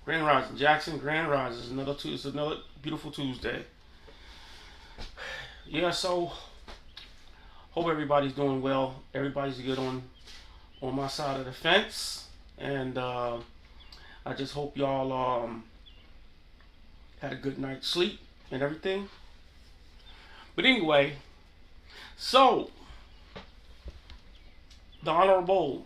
Grand Rising, Jackson. Grand Rising. It's another beautiful Tuesday. Yeah. So hope everybody's doing well. Everybody's good on my side of the fence, and I just hope y'all had a good night's sleep and everything. But anyway, so the Honorable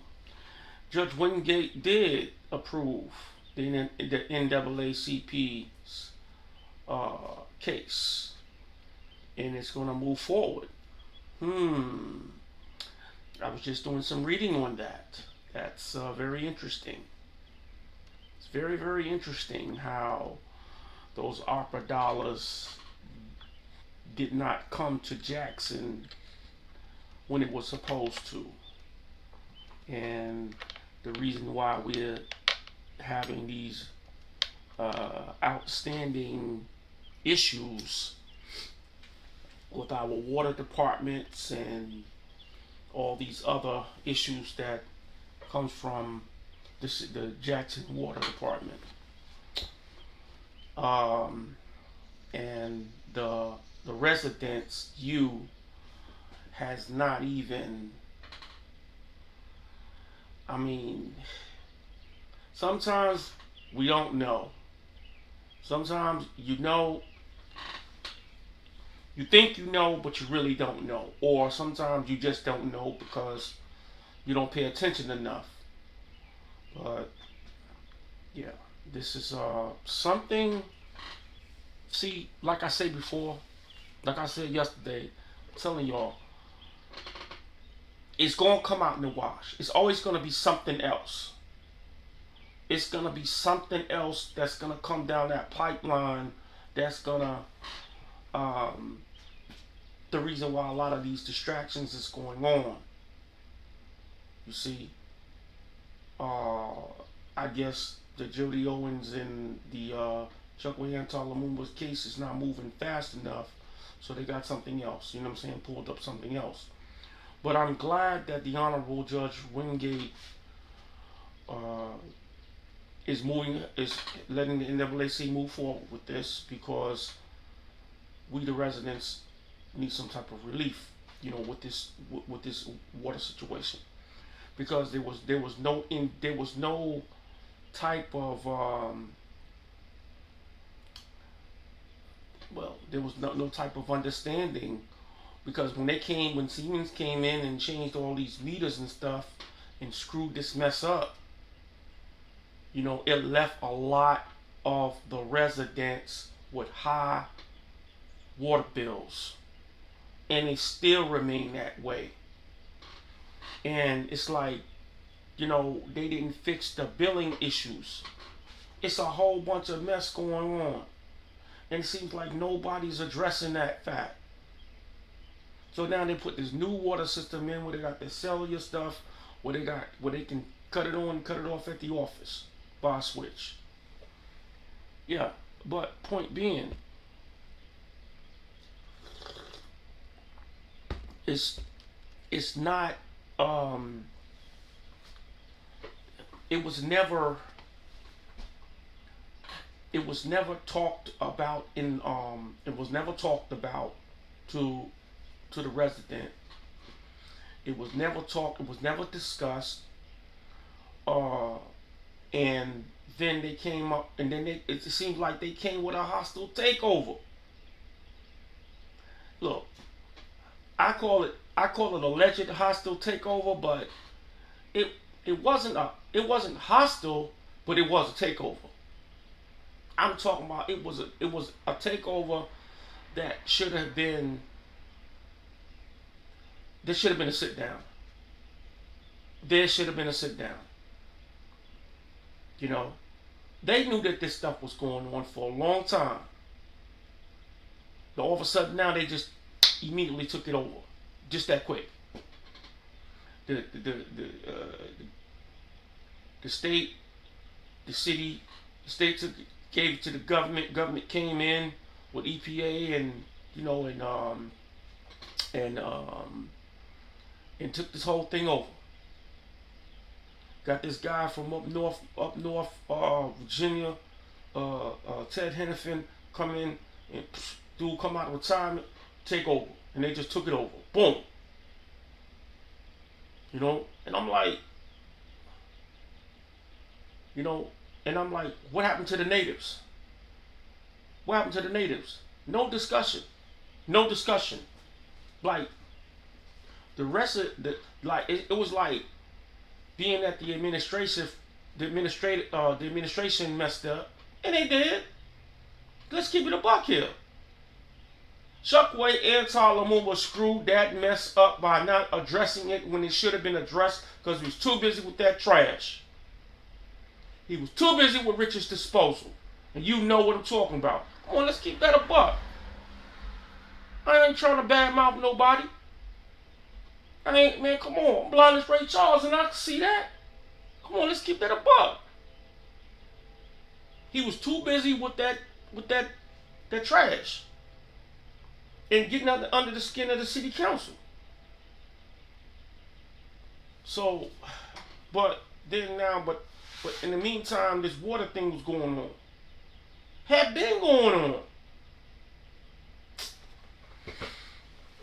Judge Wingate did approve the NAACP's case, and it's going to move forward. I was just doing some reading on that. That's very interesting. It's very, very interesting how those opera dollars did not come to Jackson when it was supposed to. And the reason why we're having these outstanding issues with our water departments and all these other issues that comes from the Jackson Water Department. And the residents, has not even, I mean, sometimes we don't know. Sometimes you think you know, but you really don't know. Or sometimes you just don't know because you don't pay attention enough. But yeah, this is something. See, like I said before, like I said yesterday, I'm telling y'all, it's gonna come out in the wash. It's always gonna be something else. It's gonna be something else that's gonna come down that pipeline. That's gonna the reason why a lot of these distractions is going on. You see, I guess the Jody Owens and the Chuck Anton Lumumba's case is not moving fast enough, so they got something else. You know what I'm saying? Pulled up something else. But I'm glad that the Honorable Judge Wingate is letting the NAACP move forward with this, because we the residents need some type of relief, with this water situation, because there was no type of there was no type of understanding, because when Siemens came in and changed all these meters and stuff and screwed this mess up, it left a lot of the residents with high water bills, and they still remain that way. And it's like, they didn't fix the billing issues. It's a whole bunch of mess going on, and it seems like nobody's addressing that fact. So now they put this new water system in where they got the cellular stuff, where they can cut it on, cut it off at the office by a switch. Yeah, but point being, it's not. It was never talked about it was never talked about to the resident. It was never discussed. And then they came up, and then it seems like they came with a hostile takeover. Look, I call it alleged hostile takeover, but it wasn't hostile, but it was a takeover. I'm talking about it was a takeover that should have been. There should have been a sit down. There should have been a sit down. They knew that this stuff was going on for a long time. But all of a sudden now they just immediately took it over, just that quick. The state, the city, the state gave it to the government. Government came in with EPA and took this whole thing over. Got this guy from up north, Virginia, Ted Hennepin come in and dude come out of retirement, take over, and they just took it over. Boom. And I'm like, what happened to the natives? What happened to the natives? No discussion. No discussion. Like the rest of it was like being that the administration messed up, and they did. Let's keep it a buck here. Chokwe Airtar Lumumba screwed that mess up by not addressing it when it should have been addressed because he was too busy with that trash. He was too busy with Richard's disposal. And you know what I'm talking about. Come on, let's keep that a buck. I ain't trying to badmouth nobody. Man, come on. I'm blind as Ray Charles and I can see that. Come on, let's keep that a buck. He was too busy with that trash and getting under the skin of the city council. So, but in the meantime, this water thing was going on. Had been going on.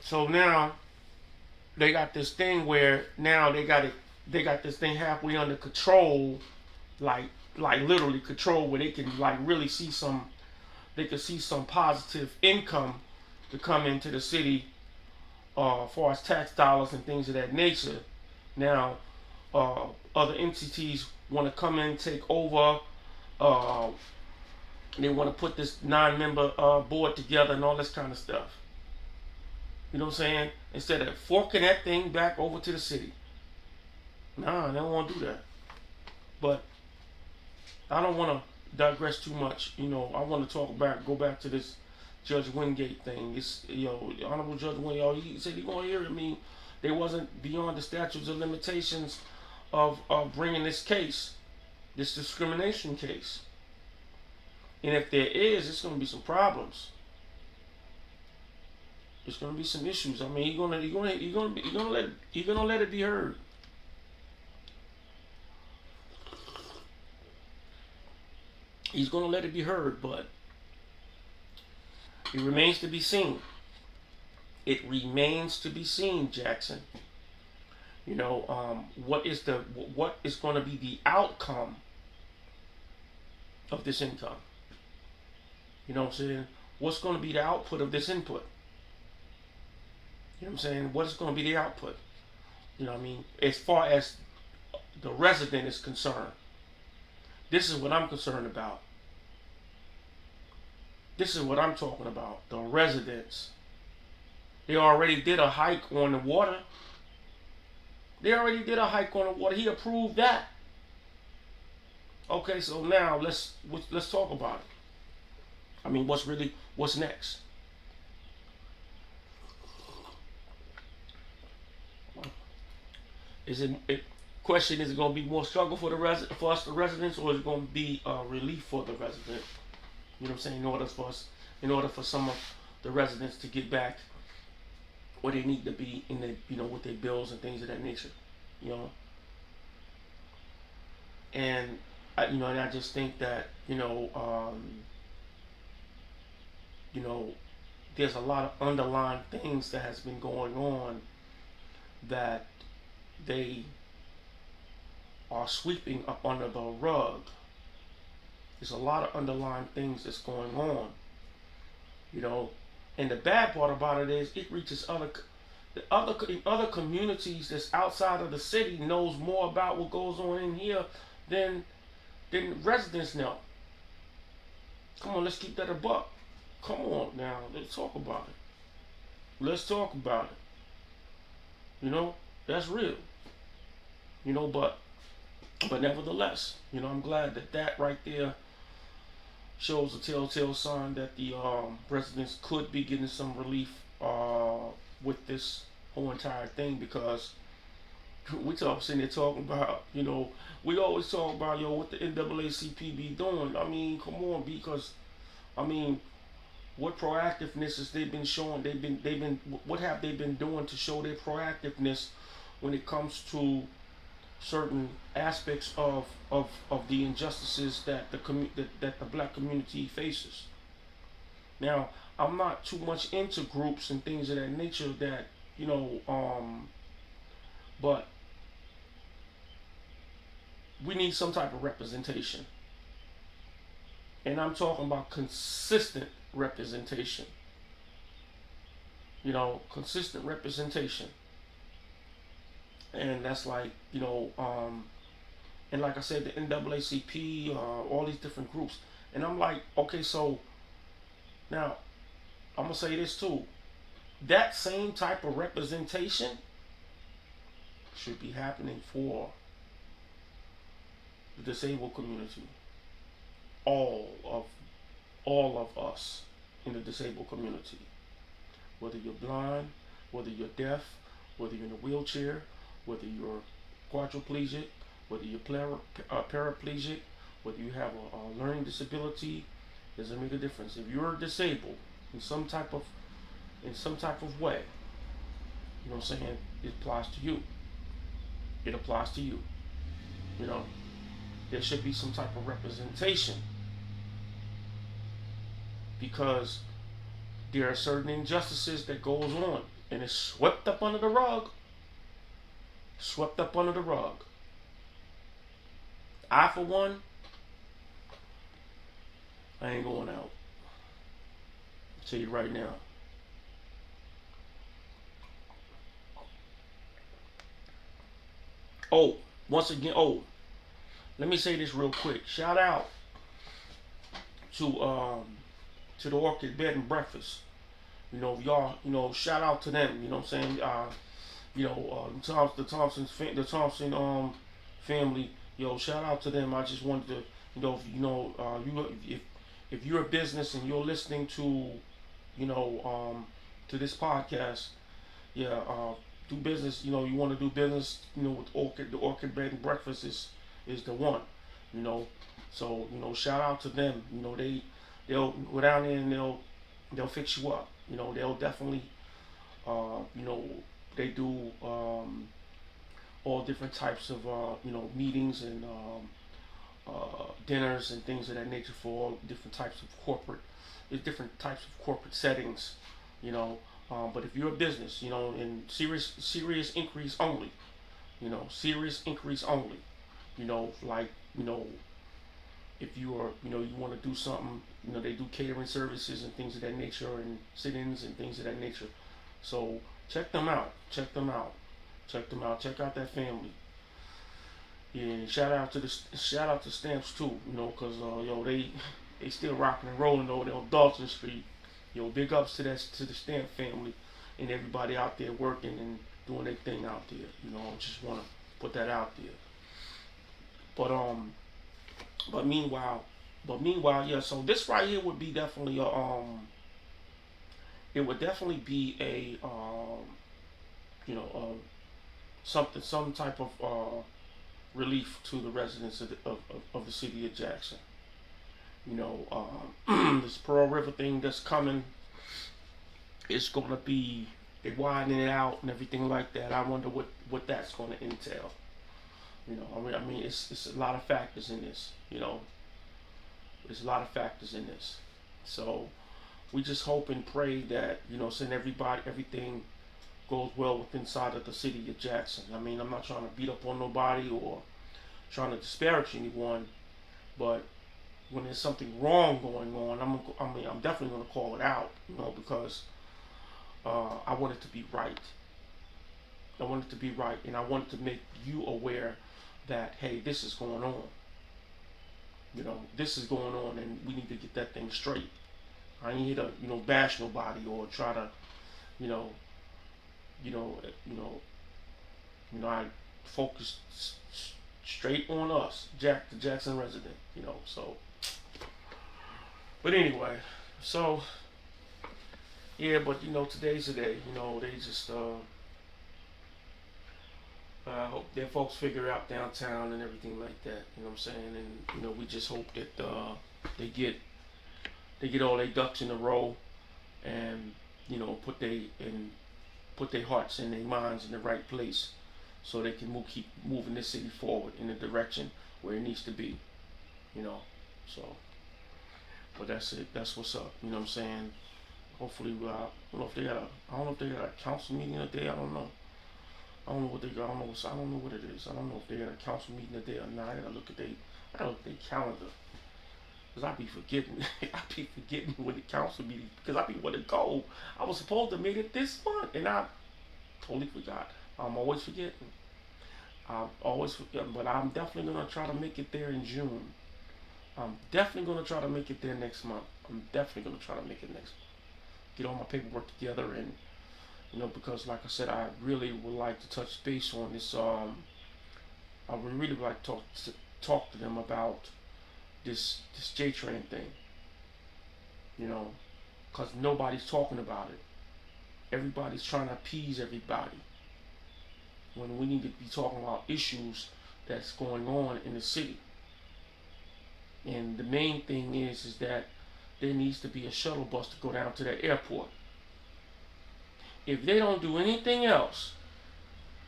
So now they got this thing where now they got this thing halfway under control, like literally control, where they can really see some positive income to come into the city, as far as tax dollars and things of that nature. Now, other entities want to come in, take over. They want to put this 9-member board together and all this kind of stuff. You know what I'm saying? Instead of forking that thing back over to the city. Nah, they don't want to do that. But I don't want to digress too much. I want to go back to this Judge Wingate thing. It's, Honorable Judge Wingate, he said he going to hear it. I mean, they wasn't beyond the statutes of limitations of bringing this case, this discrimination case. And if there is, it's going to be some problems. There's going to be some issues. I mean, you're gonna let it be heard. He's going to let it be heard, but it remains to be seen. It remains to be seen, Jackson. What is going to be the outcome of this income? You know what I'm saying? What's going to be the output of this input? You know what I'm saying? What is going to be the output? You know what I mean? As far as the resident is concerned, this is what I'm concerned about. This is what I'm talking about. The residents. They already did a hike on the water. He approved that. Okay, so now let's talk about it. I mean, what's next? Is it going to be more struggle for us the residents, or is it going to be relief for the resident? You know what I'm saying? In order for some of the residents to get back where they need to be in the, with their bills and things of that nature, And I just think that there's a lot of underlying things that has been going on that they are sweeping up under the rug. There's a lot of underlying things that's going on, and the bad part about it is it reaches other communities that's outside of the city knows more about what goes on in here than residents know. Come on, let's keep that a buck. Come on now, let's talk about it. That's real. But nevertheless, I'm glad that right there shows a telltale sign that the residents could be getting some relief with this whole entire thing, because we sitting there talking about, we always talk about, what the NAACP be doing. I mean, come on, because, what proactiveness has they been showing? What have they been doing to show their proactiveness when it comes to certain aspects of the injustices that that the black community faces. Now, I'm not too much into groups and things of that nature that, you know, but we need some type of representation. And I'm talking about consistent representation. You know, consistent representation. And that's like, and like I said, the NAACP, all these different groups. And I'm like, okay, so now I'm going to say this too. That same type of representation should be happening for the disabled community. All of all of us in the disabled community. Whether you're blind, whether you're deaf, whether you're in a wheelchair, whether you're quadriplegic, whether you're paraplegic, whether you have a learning disability, doesn't make a difference. If you're disabled in some type of way, you know what I'm saying, it applies to you. It applies to you. You know, there should be some type of representation because there are certain injustices that goes on and it's swept up under the rug. Swept up under the rug. I, for one, I ain't going out. I'll tell you right now. Oh, once again, let me say this real quick. Shout out to the Orchid Bed and Breakfast. You know, y'all, shout out to them. You know what I'm saying? The Thompson family. Yo, shout out to them. I just wanted to, if you're a business and you're listening to, to this podcast, yeah, do business. You know, you want to do business. With Orchid, the Orchid Bed and Breakfast is the one. So shout out to them. They'll go down there and they'll fix you up. They'll definitely, they do all different types of meetings and dinners and things of that nature for all different types of corporate settings. But if you're a business, and serious increase only, serious increase only, like if you are, you want to do something, they do catering services and things of that nature and sit-ins and things of that nature. So check them out. Check out that family. Yeah, and shout out to Stamps too, cause they still rocking and rolling over there on Dalton Street. Big ups to the Stamp family and everybody out there working and doing their thing out there. Just want to put that out there. But meanwhile, yeah. So this right here would be definitely it would definitely be a some type of relief to the residents of the city of Jackson. This Pearl River thing that's coming, it's gonna be, they widening it out and everything like that. I wonder what that's gonna entail. I mean, it's a lot of factors in this. There's a lot of factors in this. So we just hope and pray that send everything goes well with inside of the city of Jackson. I mean, I'm not trying to beat up on nobody or trying to disparage anyone, but when there's something wrong going on, I'm definitely going to call it out, because I want it to be right. I want it to be right, and I want to make you aware that, hey, this is going on. This is going on, and we need to get that thing straight. I ain't here to, bash nobody or try to, I focus straight on us, the Jackson resident, so. But anyway, so, yeah, but, today's the day, they just, I hope that folks figure out downtown and everything like that. You know what I'm saying? And we just hope that they get all their ducks in a row, and put their hearts and their minds in the right place, so they can keep moving this city forward in the direction where it needs to be. You know, so but that's it. That's what's up. You know what I'm saying? Hopefully, I don't know if they got a. I don't know if they got a council meeting today. I don't know. I don't know what they got. I don't know what it is. I don't know if they got a council meeting today or not. I gotta look at their calendar. Cause I be forgetting. I be forgetting when the council meeting. Because I be wanting to go. I was supposed to meet it this month, and I totally forgot. I'm always forgetting. I'm always forgetting. But I'm definitely gonna try to make it there in June. I'm definitely gonna try to make it there next month. I'm definitely gonna try to make it next month. Get all my paperwork together, and because like I said, I really would like to touch base on this. I would really like to talk to them about this J train thing. You know, because nobody's talking about it. Everybody's trying to appease everybody when we need to be talking about issues that's going on in the city. And the main thing is that there needs to be a shuttle bus to go down to that airport. If they don't do anything else,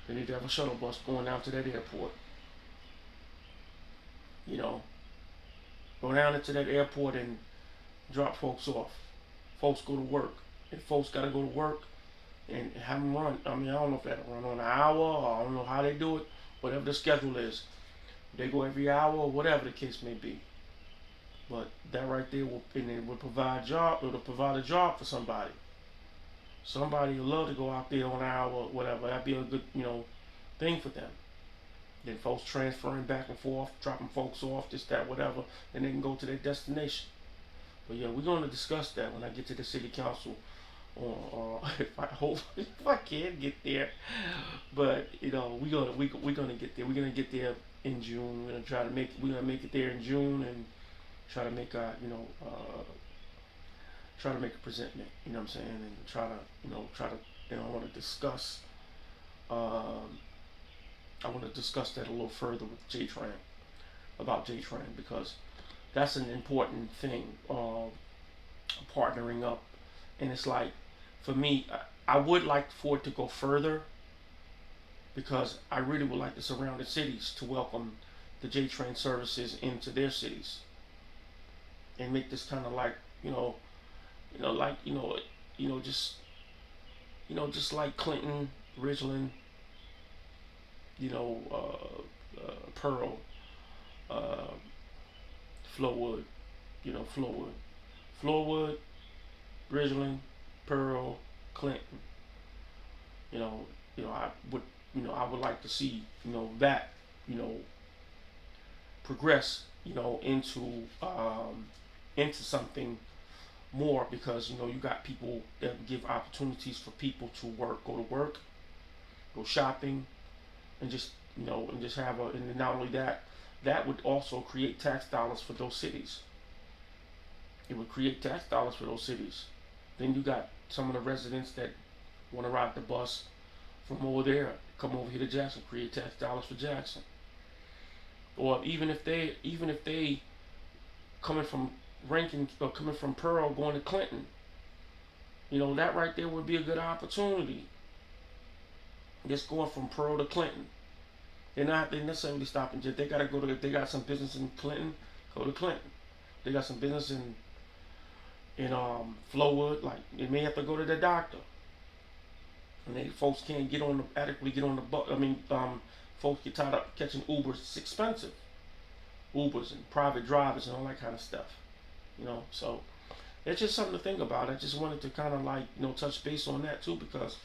they need to have a shuttle bus going down to that airport. You know, go down into that airport and drop folks off. Folks go to work. If folks got to go to work, and have them run. I mean, I don't know if that'll run on an hour, or I don't know how they do it. Whatever the schedule is, they go every hour or whatever the case may be. But that right there will, and it will provide job. It'll provide a job for somebody. Somebody will love to go out there on an hour or whatever. That'd be a good, thing for them. Then folks transferring back and forth, dropping folks off, this, that, whatever, and they can go to their destination. But yeah, we're going to discuss that when I get to the city council. Or if I hope if I can get there, but we're gonna get there. We're gonna get there in June. We're gonna make it there in June and try to make try to make a presentment. You know what I'm saying? And I want to discuss. I want to discuss that a little further with J-Tran, about J-Tran, because that's an important thing. Partnering up, and it's like, for me, I would like for it to go further, because I really would like the surrounding cities to welcome the J-Train services into their cities, and make this kind of like, just like Clinton, Ridgeland, Pearl, uh, Flowood, Flowood, Ridgeland, Pearl, Clinton. I would like to see, that, progress, into something more, because you got people that give opportunities for people to go to work, go shopping, and just have and not only that, that would also create tax dollars for those cities. It would create tax dollars for those cities. Then you got some of the residents that want to ride the bus from over there, come over here to Jackson, create tax dollars for Jackson. Or even if they coming from Rankin or coming from Pearl going to Clinton, that right there would be a good opportunity. Just going from Pearl to Clinton. They necessarily stopping. They gotta go to. If they got some business in Clinton, go to Clinton. They got some business in Flowood, like they may have to go to the doctor. And they folks can't adequately get on the bus. I mean, folks get tired of catching Ubers. It's expensive. Ubers and private drivers and all that kind of stuff. So it's just something to think about. I just wanted to kind of like touch base on that too, because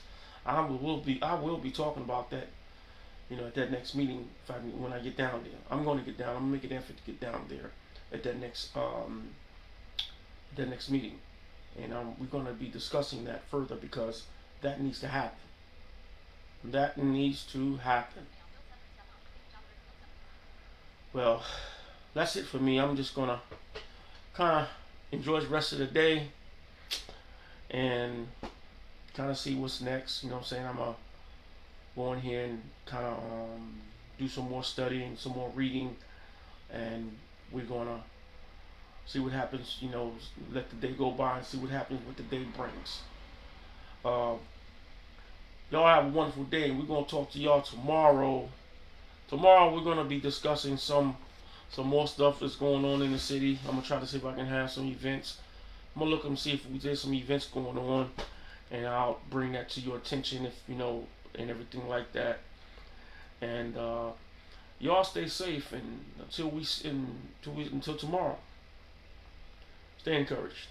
I will be talking about that. At that next meeting, when I get down there, I'm going to get down. I'm gonna make an effort to get down there at that next meeting, and we're going to be discussing that further, because that needs to happen. That needs to happen. Well, that's it for me. I'm just gonna kind of enjoy the rest of the day and kind of see what's next. You know what I'm saying? I'm gonna go in here and kind of do some more studying, some more reading, and we're gonna see what happens. Let the day go by and see what happens, what the day brings. Uh, Y'all have a wonderful day. We're gonna talk to y'all tomorrow. Tomorrow we're gonna be discussing some more stuff that's going on in the city. I'm gonna try to see if I can have some events. I'm gonna look and see if there's some events going on, and I'll bring that to your attention if and everything like that. And y'all stay safe, and until tomorrow, stay encouraged.